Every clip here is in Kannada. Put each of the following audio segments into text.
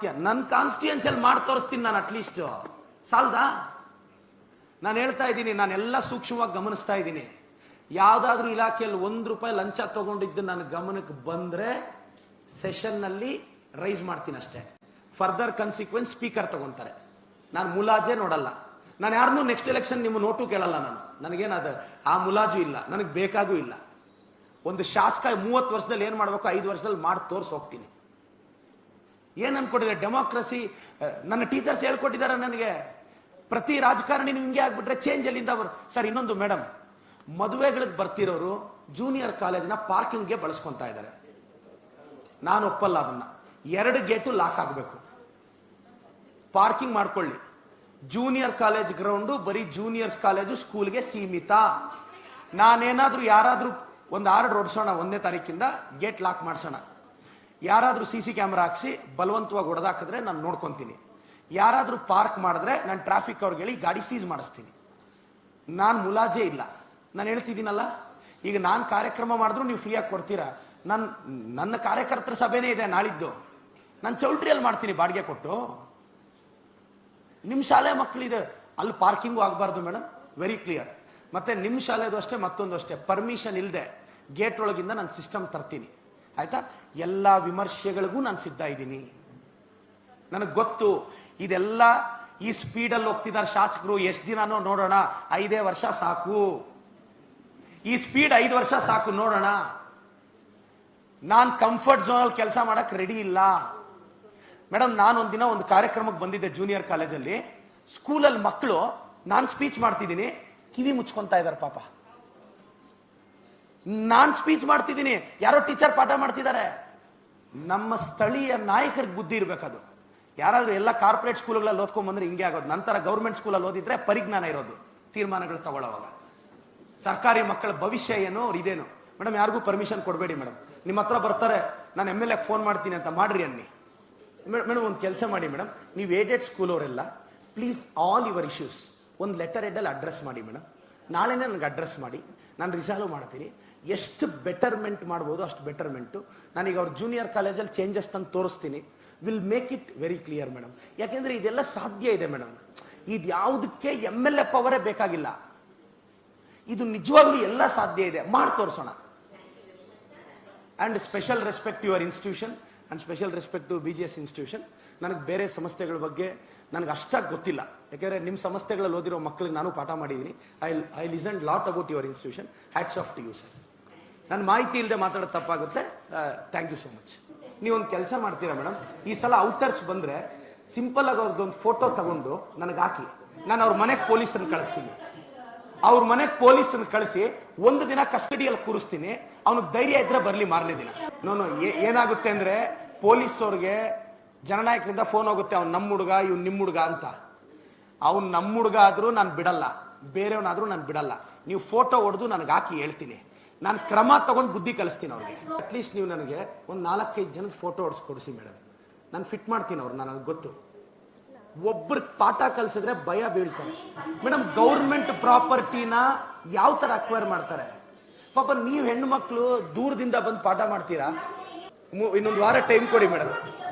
ನನ್ನ ಕಾನ್ಸ್ಟಿಟ್ಯೂನ್ಸಿಯಲ್ಲಿ ಮಾಡಿ ತೋರಿಸ್ತೀನಿ ನಾನು. ಅಟ್ಲೀಸ್ಟ್ ಸಾಲ್ದಾ? ನಾನು ಹೇಳ್ತಾ ಇದ್ದೀನಿ, ನಾನೆಲ್ಲ ಸೂಕ್ಷ್ಮವಾಗಿ ಗಮನಿಸ್ತಾ ಇದ್ದೀನಿ. ಯಾವ್ದಾದ್ರೂ ಇಲಾಖೆಯಲ್ಲಿ ₹1 ಲಂಚ ತಗೊಂಡಿದ್ದು ನನ್ನ ಗಮನಕ್ಕೆ ಬಂದ್ರೆ ಸೆಷನ್ ನಲ್ಲಿ ರೈಸ್ ಮಾಡ್ತೀನಿ ಅಷ್ಟೇ. ಫರ್ದರ್ ಕನ್ಸಿಕ್ವೆನ್ಸ್ ಸ್ಪೀಕರ್ ತಗೊಂತಾರೆ. ನಾನು ಮುಲಾಜೆ ನೋಡಲ್ಲ. ನಾನು ಯಾರನ್ನೂ ನೆಕ್ಸ್ಟ್ ಎಲೆಕ್ಷನ್ ನಿಮ್ಮ ನೋಟು ಕೇಳಲ್ಲ. ನನಗೇನದ ಆ ಮುಲಾಜು ಇಲ್ಲ, ನನಗೆ ಬೇಕಾಗೂ ಇಲ್ಲ. ಒಂದು ಶಾಸಕ 30 ವರ್ಷದಲ್ಲಿ ಏನ್ ಮಾಡ್ಬೇಕು 5 ವರ್ಷದಲ್ಲಿ ಮಾಡಿ ತೋರ್ಸಿ ಹೋಗ್ತೀನಿ. ಏನ್ ಅನ್ಕೊಂಡಿದ್ದಾರೆ ಡೆಮೋಕ್ರಸಿ? ನನ್ನ ಟೀಚರ್ಸ್ ಹೇಳ್ಕೊಟ್ಟಿದ್ದಾರೆ ನನಗೆ, ಪ್ರತಿ ರಾಜಕಾರಣಿ ನೀವು ಹಿಂಗೆ ಆಗ್ಬಿಟ್ರೆ ಚೇಂಜ್ ಎಲ್ಲಿಂದ ಸರ್. ಇನ್ನೊಂದು ಮೇಡಮ್, ಮದುವೆಗಳಿಗೆ ಬರ್ತಿರೋರು ಜೂನಿಯರ್ ಕಾಲೇಜ್ನ ಪಾರ್ಕಿಂಗ್ಗೆ ಬಳಸ್ಕೊಂತಾ ಇದ್ದಾರೆ. ನಾನು ಒಪ್ಪಲ್ಲ ಅದನ್ನ. 2 ಗೇಟು ಲಾಕ್ ಆಗಬೇಕು. ಪಾರ್ಕಿಂಗ್ ಮಾಡ್ಕೊಳ್ಳಿ. ಜೂನಿಯರ್ ಕಾಲೇಜ್ ಗ್ರೌಂಡು ಬರೀ ಜೂನಿಯರ್ಸ್ ಕಾಲೇಜು ಸ್ಕೂಲ್ಗೆ ಸೀಮಿತ. ನಾನೇನಾದ್ರೂ ಯಾರಾದ್ರೂ ಒಂದು ಆರ್ಡರ್ ಹೊಡ್ಸೋಣ, 1ನೇ ತಾರೀಕಿಂದ ಗೇಟ್ ಲಾಕ್ ಮಾಡ್ಸೋಣ. ಯಾರಾದ್ರೂ CC ಕ್ಯಾಮ್ರಾ ಹಾಕ್ಸಿ ಬಲವಂತವಾಗಿ ಹೊಡೆದಾಕಿದ್ರೆ ನಾನು ನೋಡ್ಕೊಂತೀನಿ. ಯಾರಾದ್ರೂ ಪಾರ್ಕ್ ಮಾಡಿದ್ರೆ ನಾನು ಟ್ರಾಫಿಕ್ ಅವ್ರಿಗೆ ಹೇಳಿ ಗಾಡಿ ಸೀಸ್ ಮಾಡಿಸ್ತೀನಿ. ನಾನು ಮುಲಾಜೆ ಇಲ್ಲ. ನಾನು ಹೇಳ್ತಿದ್ದೀನಲ್ಲ, ಈಗ ನಾನು ಕಾರ್ಯಕ್ರಮ ಮಾಡಿದ್ರು ನೀವು ಫ್ರೀಯಾಗಿ ಕೊಡ್ತೀರಾ? ನನ್ನ ಕಾರ್ಯಕರ್ತರ ಸಭೆನೇ ಇದೆ ನಾಳಿದ್ದು. ನಾನು ಚೌಲ್ಟ್ರಿಯಲ್ಲಿ ಮಾಡ್ತೀನಿ ಬಾಡಿಗೆ ಕೊಟ್ಟು. ನಿಮ್ಮ ಶಾಲೆ ಮಕ್ಕಳಿದೆ, ಅಲ್ಲಿ ಪಾರ್ಕಿಂಗು ಆಗಬಾರ್ದು ಮೇಡಮ್, ವೆರಿ ಕ್ಲಿಯರ್. ಮತ್ತೆ ನಿಮ್ಮ ಶಾಲೆದು ಅಷ್ಟೇ, ಮತ್ತೊಂದು ಅಷ್ಟೇ, ಪರ್ಮಿಷನ್ ಇಲ್ಲದೆ ಗೇಟ್ ಒಳಗಿಂದ ನಾನು ಸಿಸ್ಟಮ್ ತರ್ತೀನಿ. ಆಯ್ತಾ? ಎಲ್ಲ ವಿಮರ್ಶೆಗಳಿಗೂ ನಾನು ಸಿದ್ಧ ಇದ್ದೀನಿ. ನನಗೆ ಗೊತ್ತು ಇದೆಲ್ಲ. ಈ ಸ್ಪೀಡಲ್ಲಿ ಹೋಗ್ತಿದ್ದಾರೆ ಶಾಸಕರು. ಎಷ್ಟು ದಿನಾನೋ ನೋಡೋಣ, 5 ವರ್ಷ ಸಾಕು. ಈ ಸ್ಪೀಡ್ 5 ವರ್ಷ ಸಾಕು, ನೋಡೋಣ. ನಾನು ಕಂಫರ್ಟ್ ಝೋನಲ್ಲಿ ಕೆಲಸ ಮಾಡಕ್ ರೆಡಿ ಇಲ್ಲ ಮೇಡಮ್. ನಾನು ಒಂದಿನ ಒಂದು ಕಾರ್ಯಕ್ರಮಕ್ಕೆ ಬಂದಿದ್ದೆ ಜೂನಿಯರ್ ಕಾಲೇಜಲ್ಲಿ. ಸ್ಕೂಲಲ್ಲಿ ಮಕ್ಕಳು, ನಾನು ಸ್ಪೀಚ್ ಮಾಡ್ತಿದ್ದೀನಿ, ಕಿವಿ ಮುಚ್ಕೊಂತಾ ಇದ್ದಾರೆ ಪಾಪ. ನಾನು ಸ್ಪೀಚ್ ಮಾಡ್ತಿದ್ದೀನಿ, ಯಾರೋ ಟೀಚರ್ ಪಾಠ ಮಾಡ್ತಿದ್ದಾರೆ. ನಮ್ಮ ಸ್ಥಳೀಯ ನಾಯಕರಿಗೆ ಬುದ್ಧಿ ಇರಬೇಕದು. ಯಾರಾದ್ರೂ ಎಲ್ಲ ಕಾರ್ಪೊರೇಟ್ ಸ್ಕೂಲ್ಗಳಲ್ಲಿ ಓದ್ಕೊಂಡ್ ಬಂದ್ರೆ ಹಿಂಗೆ ಆಗೋದು. ನಂತರ ಗೌರ್ಮೆಂಟ್ ಸ್ಕೂಲಲ್ಲಿ ಓದಿದ್ರೆ ಪರಿಜ್ಞಾನ ಇರೋದು, ತೀರ್ಮಾನಗಳು ತಗೊಳ್ಳೋವಾಗ. ಸರ್ಕಾರಿ ಮಕ್ಕಳ ಭವಿಷ್ಯ ಏನು, ಅವ್ರು ಇದೇನು. ಮೇಡಮ್, ಯಾರಿಗೂ ಪರ್ಮಿಷನ್ ಕೊಡಬೇಡಿ ಮೇಡಮ್. ನಿಮ್ಮ ಹತ್ರ ಬರ್ತಾರೆ, ನಾನು MLA ಫೋನ್ ಮಾಡ್ತೀನಿ ಅಂತ ಮಾಡ್ರಿ ಅನ್ನಿ. ಮೇಡಮ್, ಒಂದು ಕೆಲಸ ಮಾಡಿ ಮೇಡಮ್, ನೀವು ಏಡೆಡ್ ಸ್ಕೂಲ್ ಅವರೆಲ್ಲ ಪ್ಲೀಸ್ ಆಲ್ ಯುವರ್ ಇಶ್ಯೂಸ್ ಒಂದು ಲೆಟರ್ ಹೆಡ್ಡಲ್ಲಿ ಅಡ್ರೆಸ್ ಮಾಡಿ ಮೇಡಮ್. ನಾಳೆನೇ ನನಗೆ ಅಡ್ರೆಸ್ ಮಾಡಿ, ನಾನು ರಿಸಾಲ್ವ್ ಮಾಡ್ತೀನಿ. ಎಷ್ಟು ಬೆಟರ್ಮೆಂಟ್ ಮಾಡ್ಬೋದು ಅಷ್ಟು ಬೆಟರ್ಮೆಂಟು. ನಾನೀಗ ಅವ್ರ ಜೂನಿಯರ್ ಕಾಲೇಜಲ್ಲಿ ಚೇಂಜಸ್ ತಂದು ತೋರಿಸ್ತೀನಿ. Will make it very clear madam. ಯಾಕೆಂದ್ರೆ ಇದೆಲ್ಲ ಸಾಧ್ಯ ಇದೆ ಮೇಡಮ್. ಇದು ಯಾವುದಕ್ಕೆ MLA ಪವರೇ ಬೇಕಾಗಿಲ್ಲ. ಇದು ನಿಜವಾಗ್ಲೂ ಎಲ್ಲ ಸಾಧ್ಯ ಇದೆ, ಮಾಡಿ ತೋರಿಸೋಣ. And special respect to your institution and special respect to BGS institution. ನನಗೆ ಬೇರೆ ಸಂಸ್ಥೆಗಳ ಬಗ್ಗೆ ನನಗೆ ಅಷ್ಟಾಗಿ ಗೊತ್ತಿಲ್ಲ. ಯಾಕೆಂದ್ರೆ ನಿಮ್ಮ ಸಂಸ್ಥೆಗಳಲ್ಲಿ ಓದಿರೋ ಮಕ್ಕಳಿಗೆ ನಾನು ಪಾಠ ಮಾಡಿದ್ದೀನಿ. I listen lot about your institution. Hats off to you sir. ನನ್ನ ಮಾಹಿತಿ ಇಲ್ಲದೆ ಮಾತಾಡೋದು ತಪ್ಪಾಗುತ್ತೆ. Thank you so much. ನೀವೊಂದು ಕೆಲಸ ಮಾಡ್ತೀರಾ ಮೇಡಮ್, ಈ ಸಲ ಔಟರ್ಸ್ ಬಂದ್ರೆ ಸಿಂಪಲ್ ಆಗಿ ಅವ್ರದ್ದೊಂದು ಫೋಟೋ ತಗೊಂಡು ನನಗೆ ಹಾಕಿ. ನಾನು ಅವ್ರ ಮನೆಗೆ ಪೊಲೀಸನ್ನು ಕಳಿಸ್ತೀನಿ. ಅವ್ರ ಮನೆಗೆ ಪೊಲೀಸನ್ನು ಕಳಿಸಿ 1 ದಿನ ಕಸ್ಟಡಿಯಲ್ಲಿ ಕೂರಿಸ್ತೀನಿ. ಅವನಿಗೆ ಧೈರ್ಯ ಇದ್ರೆ ಬರ್ಲಿ ಮಾರನೇ ದಿನ. ನೋನು ಏನಾಗುತ್ತೆ ಅಂದ್ರೆ, ಪೊಲೀಸ್ ಅವ್ರಿಗೆ ಜನನಾಯಕರಿಂದ ಫೋನ್ ಹೋಗುತ್ತೆ, ಅವ್ನು ನಮ್ಮ ಹುಡುಗ, ಇವ್ನು ನಿಮ್ಮ ಹುಡುಗ ಅಂತ. ಅವ್ನು ನಮ್ಮ ಹುಡುಗ ಆದ್ರೂ ನಾನು ಬಿಡಲ್ಲ, ಬೇರೆಯವನಾದ್ರೂ ನಾನು ಬಿಡಲ್ಲ. ನೀವು ಫೋಟೋ ಹೊಡೆದು ನನಗೆ ಹಾಕಿ ಹೇಳ್ತೀನಿ. ನಾನು ಕ್ರಮ ತಗೊಂಡು ಬುದ್ಧಿ ಕಲಿಸ್ತೀನಿ ಅವ್ರಿಗೆ. ಅಟ್ಲೀಸ್ಟ್ ನೀವು ನನಗೆ ಒಂದು 4-5 ಜನದ ಫೋಟೋ ಹೊಡ್ಸ್ಕೊಡಿಸಿ ಮೇಡಮ್. ನಾನು ಫಿಟ್ ಮಾಡ್ತೀನಿ ಅವ್ರು. ನನಗೆ ಗೊತ್ತು, ಒಬ್ರಿಗೆ ಪಾಠ ಕಲಿಸಿದ್ರೆ ಭಯ ಬೀಳ್ತಾರೆ ಮೇಡಮ್. ಗೌರ್ಮೆಂಟ್ ಪ್ರಾಪರ್ಟಿನ ಯಾವ ತರ ಅಕ್ವೈರ್ ಮಾಡ್ತಾರೆ ಪಾಪ. ನೀವು ಹೆಣ್ಣು ಮಕ್ಕಳು ದೂರದಿಂದ ಬಂದು ಪಾಠ ಮಾಡ್ತೀರಾ. ಇನ್ನೊಂದು ವಾರ ಟೈಮ್ ಕೊಡಿ ಮೇಡಮ್,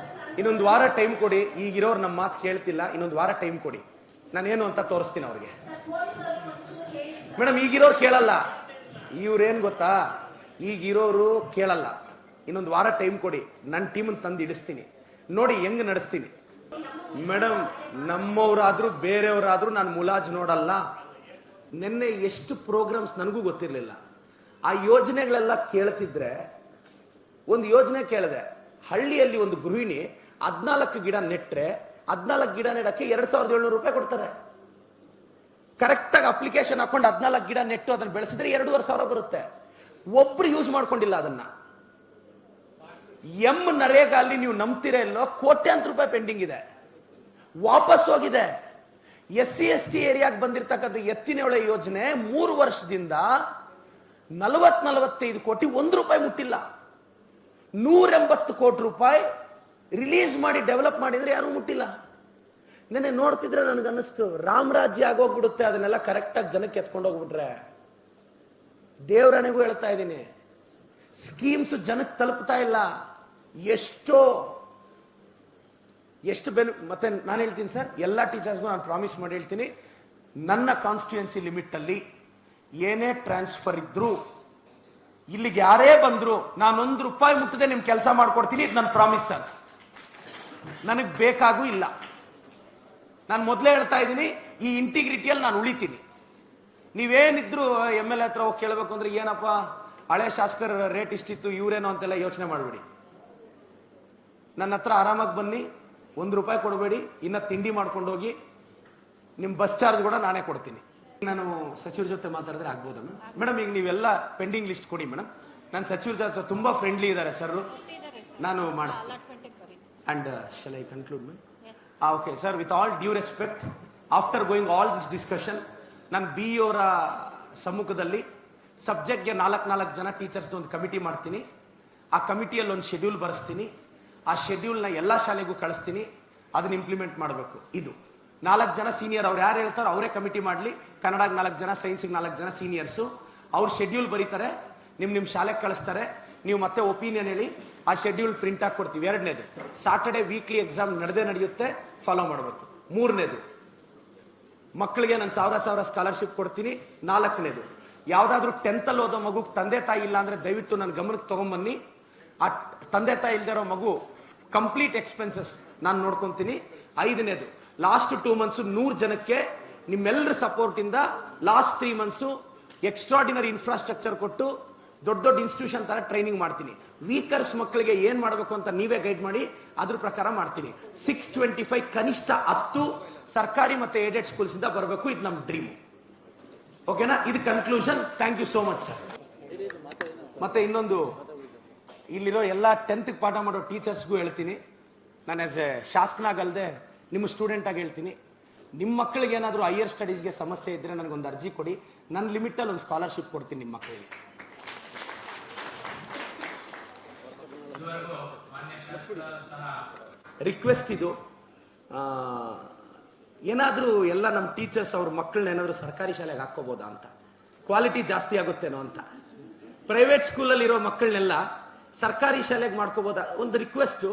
ಇನ್ನೊಂದು ವಾರ ಟೈಮ್ ಕೊಡಿ. ಈಗಿರೋರು ನಮ್ಮ ಮಾತು ಕೇಳ್ತಿಲ್ಲ, ಇನ್ನೊಂದು ವಾರ ಟೈಮ್ ಕೊಡಿ. ನಾನೇನು ಅಂತ ತೋರಿಸ್ತೀನಿ ಅವ್ರಿಗೆ ಮೇಡಮ್. ಈಗಿರೋರು ಕೇಳಲ್ಲ. ಇವ್ರೇನ್ ಗೊತ್ತಾ, ಈಗಿರೋರು ಕೇಳಲ್ಲ. ಇನ್ನೊಂದು ವಾರ ಟೈಮ್ ಕೊಡಿ, ನನ್ನ ಟೀಮನ್ನು ತಂದು ಇಡಿಸ್ತೀನಿ. ನೋಡಿ ಹೆಂಗ್ ನಡೆಸ್ತೀನಿ ಮೇಡಮ್. ನಮ್ಮವರಾದ್ರೂ ಬೇರೆಯವರಾದ್ರೂ ನಾನು ಮುಲಾಜ್ ನೋಡಲ್ಲ. ನಿನ್ನೆ ಎಷ್ಟು ಪ್ರೋಗ್ರಾಮ್ಸ್ ನನಗೂ ಗೊತ್ತಿರಲಿಲ್ಲ. ಆ ಯೋಜನೆಗಳೆಲ್ಲ ಕೇಳ್ತಿದ್ರೆ, ಒಂದು ಯೋಜನೆ ಕೇಳಿದೆ. ಹಳ್ಳಿಯಲ್ಲಿ ಒಂದು ಗೃಹಿಣಿ 14 ಗಿಡ ನೆಟ್ರೆ 14 ಗಿಡ ನೆಡಕ್ಕೆ ₹2,700 ಕೊಡ್ತಾರೆ. ಕರೆಕ್ಟ್ ಆಗಿ ಅಪ್ಲಿಕೇಶನ್ ಹಾಕೊಂಡು 14 ಗಿಡ ನೆಟ್ಟು ಅದನ್ನ ಬೆಳೆಸಿದ್ರೆ 2,500 ಬರುತ್ತೆ. ಒಬ್ರು ಯೂಸ್ ಮಾಡ್ಕೊಂಡಿಲ್ಲ ಅದನ್ನ. ನರೇಗಾ ಅಲ್ಲಿ ನೀವು ನಂಬ್ತಿರೋ ಇಲ್ಲೋ ಕೋಟ್ಯಾಂತರ ರೂಪಾಯಿ ಪೆಂಡಿಂಗ್ ಇದೆ, ವಾಪಸ್ ಹೋಗಿದೆ. SC ST ಏರಿಯಾಗೆ ಬಂದಿರತಕ್ಕಂಥ ಎತ್ತಿನ ಹೊಳೆ ಯೋಜನೆ 3 ವರ್ಷದಿಂದ 40-45 ಕೋಟಿ, ₹1 ಮುಟ್ಟಿಲ್ಲ. 180 ಕೋಟಿ ರೂಪಾಯಿ ರಿಲೀಸ್ ಮಾಡಿ ಡೆವಲಪ್ ಮಾಡಿದ್ರೆ ಯಾರು ಮುಟ್ಟಿಲ್ಲ. ನೆನ್ನೆ ನೋಡ್ತಿದ್ರೆ ನನಗೆ ಅನ್ನಿಸ್ತು, ರಾಮರಾಜ್ಯ ಆಗೋಗ್ಬಿಡುತ್ತೆ ಅದನ್ನೆಲ್ಲ ಕರೆಕ್ಟ್ ಆಗಿ ಜನಕ್ಕೆ ಎತ್ಕೊಂಡು ಹೋಗ್ಬಿಟ್ರೆ. ದೇವರಣೆಗೂ ಹೇಳ್ತಾ ಇದ್ದೀನಿ, ಸ್ಕೀಮ್ಸ್ ಜನಕ್ಕೆ ತಲುಪ್ತಾ ಇಲ್ಲ. ಎಷ್ಟೋ ಎಷ್ಟು ಮತ್ತೆ ನಾನು ಹೇಳ್ತೀನಿ ಸರ್, ಎಲ್ಲ ಟೀಚರ್ಸ್ಗೂ ನಾನು ಪ್ರಾಮಿಸ್ ಮಾಡಿ ಹೇಳ್ತೀನಿ, ನನ್ನ ಕಾನ್ಸ್ಟಿಟ್ಯೂನ್ಸಿ ಲಿಮಿಟ್ ಅಲ್ಲಿ ಏನೇ ಟ್ರಾನ್ಸ್ಫರ್ ಇದ್ರು, ಇಲ್ಲಿಗೆ ಯಾರೇ ಬಂದ್ರು, ನಾನು ₹1 ಮುಟ್ಟದೆ ನಿಮ್ ಕೆಲಸ ಮಾಡ್ಕೊಡ್ತೀನಿ. ಇದು ನನ್ನ ಪ್ರಾಮಿಸ್ ಸರ್. ನನಗೆ ಬೇಕಾಗೂ ಇಲ್ಲ. ನಾನು ಮೊದಲೇ ಹೇಳ್ತಾ ಇದ್ದೀನಿ, ಈ ಇಂಟಿಗ್ರಿಟಿಯಲ್ಲಿ ನಾನು ಉಳಿತೀನಿ. ನೀವೇನಿದ್ರು MLA ಹತ್ರ ಹೋಗಿ ಕೇಳಬೇಕು ಅಂದ್ರೆ, ಏನಪ್ಪ ಹಳೆ ಶಾಸಕರ ರೇಟ್ ಇಷ್ಟಿತ್ತು ಇವರೇನೋ ಅಂತೆಲ್ಲ ಯೋಚನೆ ಮಾಡಬೇಡಿ. ನನ್ನ ಹತ್ರ ಆರಾಮಾಗಿ ಬನ್ನಿ, ₹1 ಕೊಡಬೇಡಿ, ಇನ್ನ ತಿಂಡಿ ಮಾಡ್ಕೊಂಡು ಹೋಗಿ, ನಿಮ್ಮ ಬಸ್ ಚಾರ್ಜ್ ಕೂಡ ನಾನೇ ಕೊಡ್ತೀನಿ. ನಾನು ಸಚಿವರ ಜೊತೆ ಮಾತಾಡಿದ್ರೆ ಆಗ್ಬೋದ ಮೇಡಮ್? ಈಗ ನೀವೆಲ್ಲ ಪೆಂಡಿಂಗ್ ಲಿಸ್ಟ್ ಕೊಡಿ ಮೇಡಮ್. ನಾನು ಸಚಿವರ ಜೊತೆ ತುಂಬಾ ಫ್ರೆಂಡ್ಲಿ ಇದ್ದಾರೆ ಸರ್, ನಾನು ಮಾಡಿಸ್ತೀನಿ. And shall I conclude ma'am? Okay sir, with all due respect, after going all this discussion, ನಾನು BE ಅವರ ಸಮ್ಮುಖದಲ್ಲಿ ಸಬ್ಜೆಕ್ಟ್ಗೆ 4 ಜನ ಟೀಚರ್ಸ್ ಒಂದು ಕಮಿಟಿ ಮಾಡ್ತೀನಿ. ಆ ಕಮಿಟಿಯಲ್ಲಿ ಒಂದು ಶೆಡ್ಯೂಲ್ ಬರೆಸ್ತೀನಿ. ಆ ಶೆಡ್ಯೂಲ್ನ ಎಲ್ಲ ಶಾಲೆಗೂ ಕಳಿಸ್ತೀನಿ. ಅದನ್ನ ಇಂಪ್ಲಿಮೆಂಟ್ ಮಾಡಬೇಕು. ಇದು 4 ಜನ ಸೀನಿಯರ್, ಅವ್ರು ಯಾರು ಹೇಳ್ತಾರೋ ಅವರೇ ಕಮಿಟಿ ಮಾಡಲಿ. ಕನ್ನಡಕ್ಕೆ 4 ಜನ, ಸೈನ್ಸ್ಗೆ 4 ಜನ ಸೀನಿಯರ್ಸು. ಅವ್ರು ಶೆಡ್ಯೂಲ್ ಬರೀತಾರೆ, ನಿಮ್ಮ ಶಾಲೆಗೆ ಕಳಿಸ್ತಾರೆ. ನೀವು ಮತ್ತೆ ಒಪಿನಿಯನ್ ಹೇಳಿ, ಆ ಶೆಡ್ಯೂಲ್ ಪ್ರಿಂಟ್ ಹಾಕಿ ಕೊಡ್ತೀವಿ. 2ನೇದು, ಸಾಟರ್ಡೆ ವೀಕ್ಲಿ ಎಕ್ಸಾಮ್ ನಡೆಯುತ್ತೆ, ಫಾಲೋ ಮಾಡಬೇಕು. 3ನೇದು, ಮಕ್ಕಳಿಗೆ ನಾನು 1000 ಸ್ಕಾಲರ್ಶಿಪ್ ಕೊಡ್ತೀನಿ. 4ನೇದು, ಯಾವ್ದಾದ್ರು 10th ಅಲ್ಲಿ ಓದೋ ಮಗು ತಂದೆ ತಾಯಿ ಇಲ್ಲ ಅಂದ್ರೆ ದಯವಿಟ್ಟು ನನ್ನ ಗಮನಕ್ಕೆ ತಗೊಂಡ್ಬನ್ನಿ. ಆ ತಂದೆ ತಾಯಿ ಇಲ್ದೇ ಇರೋ ಮಗು ಕಂಪ್ಲೀಟ್ ಎಕ್ಸ್ಪೆನ್ಸಸ್ ನಾನು ನೋಡ್ಕೊಂತೀನಿ. 5ನೇದು, ಲಾಸ್ಟ್ 2 ಮಂತ್ಸ್ 100 ಜನಕ್ಕೆ ನಿಮ್ಮೆಲ್ಲರ ಸಪೋರ್ಟ್ ಇಂದ ಲಾಸ್ಟ್ 3 ಮಂತ್ಸ್ ಎಕ್ಸ್ಟ್ರಾರ್ಡಿನರಿ ಇನ್ಫ್ರಾಸ್ಟ್ರಕ್ಚರ್ ಕೊಟ್ಟು ದೊಡ್ಡ ಇನ್ಸ್ಟಿಟ್ಯೂಷನ್ ತರ ಟ್ರೈನಿಂಗ್ ಮಾಡ್ತೀನಿ. ವೀಕರ್ಸ್ ಮಕ್ಕಳಿಗೆ ಏನ್ ಮಾಡಬೇಕು ಅಂತ ನೀವೇ ಗೈಡ್ ಮಾಡಿ, ಅದ್ರ ಪ್ರಕಾರ ಮಾಡ್ತೀನಿ. 625 ಕನಿಷ್ಠ 10 ಸರ್ಕಾರಿ ಮತ್ತೆ ಏಡೆಡ್ ಸ್ಕೂಲ್ಸ್ ಇಂದ ಬರಬೇಕು. ಇದು ನಮ್ಮ ಡ್ರೀಮ್. ಓಕೆನಾ? ಇದು conclusion. Thank you so much sir. ಮತ್ತೆ ಇನ್ನೊಂದು, ಇಲ್ಲಿರೋ ಎಲ್ಲ 10th ಪಾಠ ಮಾಡೋ ಟೀಚರ್ಸ್ಗೂ ಹೇಳ್ತೀನಿ, ನಾನು ಆಸ್ ಎ ಶಾಸಕನಾಗಲ್ದೆ ನಿಮ್ಮ ಸ್ಟೂಡೆಂಟ್ ಆಗಿ ಹೇಳ್ತೀನಿ, ನಿಮ್ಮ ಮಕ್ಕಳಿಗೆ ಏನಾದರೂ ಹೈಯರ್ ಸ್ಟಡೀಸ್ಗೆ ಸಮಸ್ಯೆ ಇದ್ರೆ ನನಗೊಂದು ಅರ್ಜಿ ಕೊಡಿ. ನನ್ನ ಲಿಮಿಟಲ್ಲಿ ಒಂದು ಸ್ಕಾಲರ್ಶಿಪ್ ಕೊಡ್ತೀನಿ ನಿಮ್ಮ ಮಕ್ಕಳಿಗೆ. ರಿಕ್ವೆಸ್ಟ್ ಇದು, ಏನಾದರೂ ಎಲ್ಲ ನಮ್ಮ ಟೀಚರ್ಸ್ ಅವ್ರ ಮಕ್ಕಳನ್ನ ಏನಾದರೂ ಸರ್ಕಾರಿ ಶಾಲೆಗೆ ಹಾಕೋಬೋದಾ ಅಂತ, ಕ್ವಾಲಿಟಿ ಜಾಸ್ತಿ ಆಗುತ್ತೇನೋ ಅಂತ. ಪ್ರೈವೇಟ್ ಸ್ಕೂಲಲ್ಲಿ ಇರೋ ಮಕ್ಕಳನ್ನೆಲ್ಲ ಸರ್ಕಾರಿ ಶಾಲೆಗೆ ಮಾಡ್ಕೋಬೋದಾ? ಒಂದು ರಿಕ್ವೆಸ್ಟ್.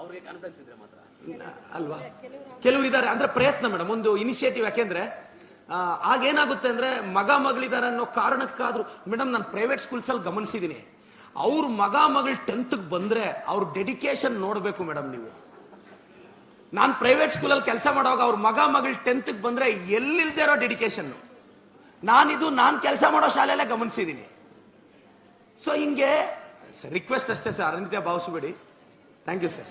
ಅವ್ರಿಗೆ ಕಾನ್ಫಿಡೆನ್ಸ್ ಇದ್ರೆ ಮಾತ್ರ ಅಲ್ವಾ? ಕೆಲವರು ಇದ್ದಾರೆ ಅಂದ್ರೆ ಪ್ರಯತ್ನ ಮೇಡಮ್, ಒಂದು ಇನಿಷಿಯೇಟಿವ್. ಯಾಕೆಂದ್ರೆ ಆಗೇನಾಗುತ್ತೆ ಅಂದ್ರೆ ಮಗ ಮಗಳಿದ್ದಾರೆ ಅನ್ನೋ ಕಾರಣಕ್ಕಾದ್ರೂ ಮೇಡಮ್, ನಾನು ಪ್ರೈವೇಟ್ ಸ್ಕೂಲ್ಸ್ ಅಲ್ಲಿ ಗಮನಿಸಿದೀನಿ, ಅವ್ರ ಮಗ ಮಗಳು 10th ಬಂದ್ರೆ ಅವ್ರ ಡೆಡಿಕೇಶನ್ ನೋಡ್ಬೇಕು ಮೇಡಮ್ ನೀವು. ನಾನು ಪ್ರೈವೇಟ್ ಸ್ಕೂಲಲ್ಲಿ ಕೆಲಸ ಮಾಡುವಾಗ ಅವ್ರ ಮಗ ಮಗಳು 10th ಬಂದ್ರೆ ಎಲ್ಲಿಲ್ದೇ ಇರೋ ಡೆಡಿಕೇಶನ್ ನಾನು ಕೆಲಸ ಮಾಡೋ ಶಾಲೆಯಲ್ಲೇ ಗಮನಿಸಿದೀನಿ. ಸೊ ಹಿಂಗೆ ರಿಕ್ವೆಸ್ಟ್ ಅಷ್ಟೇ ಸರ್, ಅನಿತ್ಯ ಭಾವಿಸಬೇಡಿ. Thank you sir.